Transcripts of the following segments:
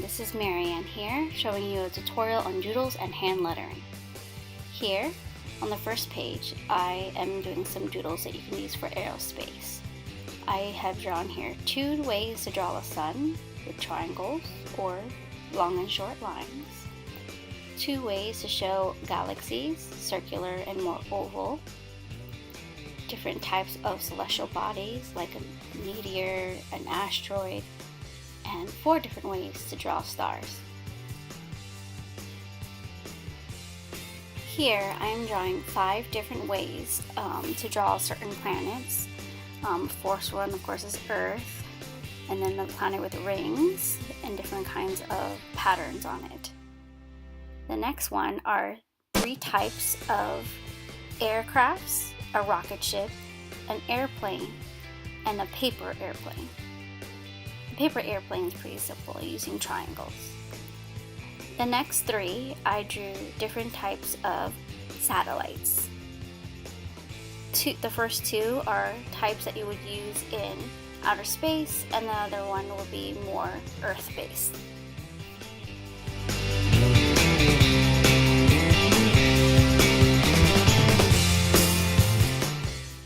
this is Marianne here, showing you a tutorial on doodles and hand lettering. Here, on the first page, I am doing some doodles that you can use for aerospace. I have drawn here 2 ways to draw a sun with triangles or long and short lines, 2 ways to show galaxies, circular and more oval, different types of celestial bodies like a meteor, an asteroid, and 4 different ways to draw stars. Here I am drawing 5 different ways to draw certain planets. First one, of course, is Earth, and then the planet with rings and different kinds of patterns on it. The next one are 3 types of aircrafts, a rocket ship, an airplane, and a paper airplane. The paper airplane is pretty simple, using triangles. The next 3, I drew different types of satellites. The first 2 are types that you would use in outer space, and the other one will be more Earth-based.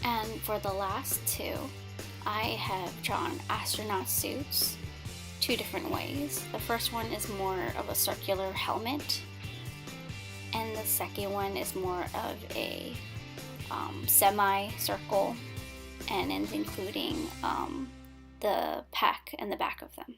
And for the last 2, I have drawn astronaut suits 2 different ways. The first one is more of a circular helmet, and the second one is more of a semi-circle, and is including the pack in the back of them.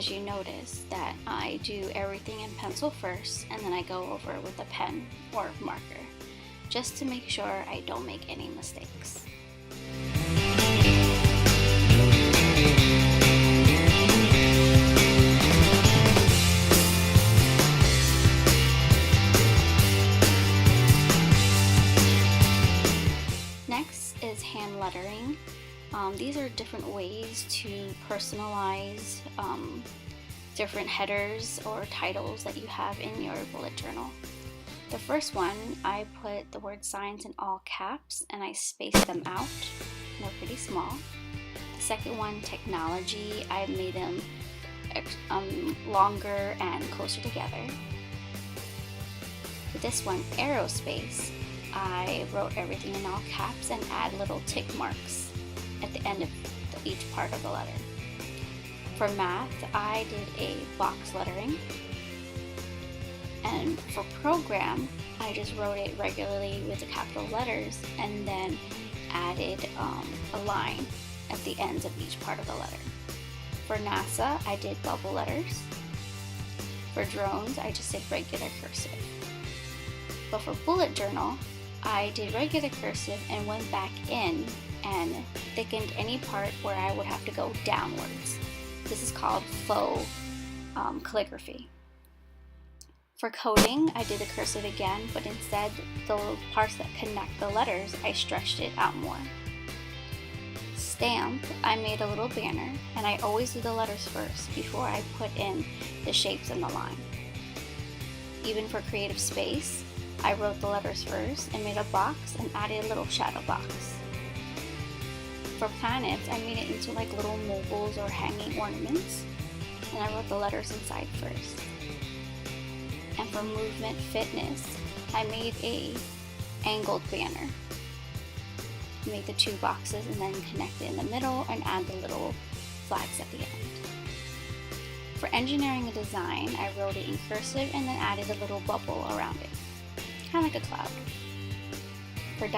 As you notice that I do everything in pencil first, and then I go over it with a pen or marker, just to make sure I don't make any mistakes. Next is hand lettering. These are different ways to personalize different headers or titles that you have in your bullet journal. The first one, I put the word science in all caps and I spaced them out. They're pretty small. The second one, technology, I made them longer and closer together. For this one, aerospace, I wrote everything in all caps and add little tick marks at the end of each part of the letter. For math, I did a box lettering. And for program, I just wrote it regularly with the capital letters and then added a line at the ends of each part of the letter. For NASA, I did bubble letters. For drones, I just did regular cursive. But for bullet journal, I did regular cursive and went back in and thickened any part where I would have to go downwards. This is called faux calligraphy. For coding, I did the cursive again, but instead the parts that connect the letters, I stretched it out more. Stamp, I made a little banner, and I always do the letters first before I put in the shapes and the line. Even for creative space, I wrote the letters first and made a box and added a little shadow box. For planets, I made it into like little mobiles or hanging ornaments, and I wrote the letters inside first. And for movement fitness, I made a angled banner. Made the 2 boxes and then connect it in the middle and add the little flags at the end. For engineering and design, I wrote it in cursive and then added a little bubble around it, kind of like a cloud. For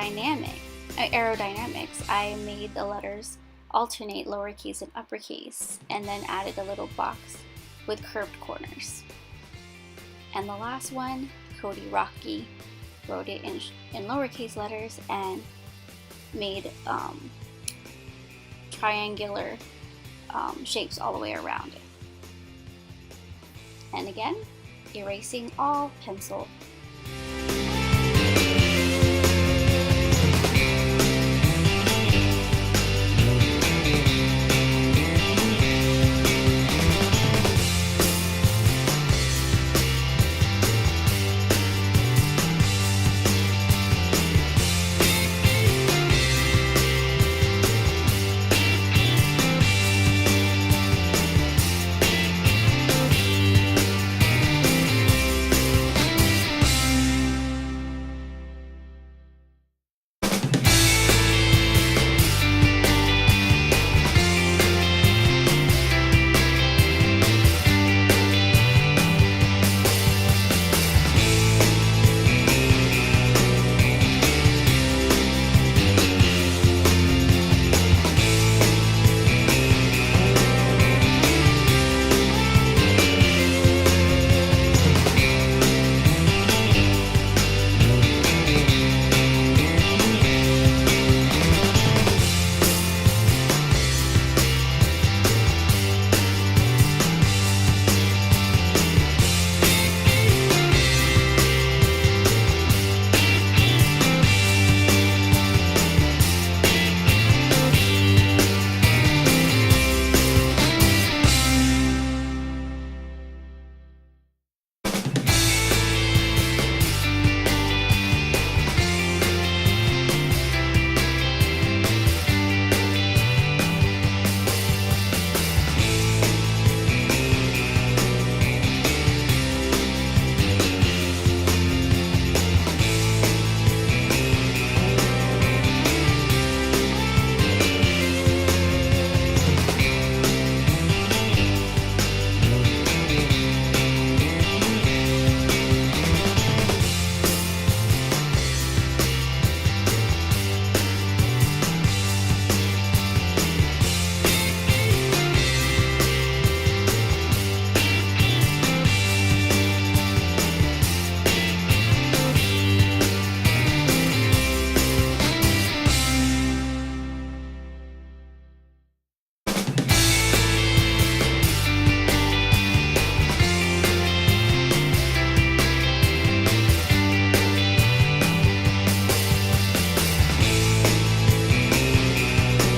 aerodynamics, I made the letters alternate lowercase and uppercase and then added a little box with curved corners. And the last one, Cody Rocky, wrote it in lowercase letters and made triangular shapes all the way around it. And again, erasing all pencil.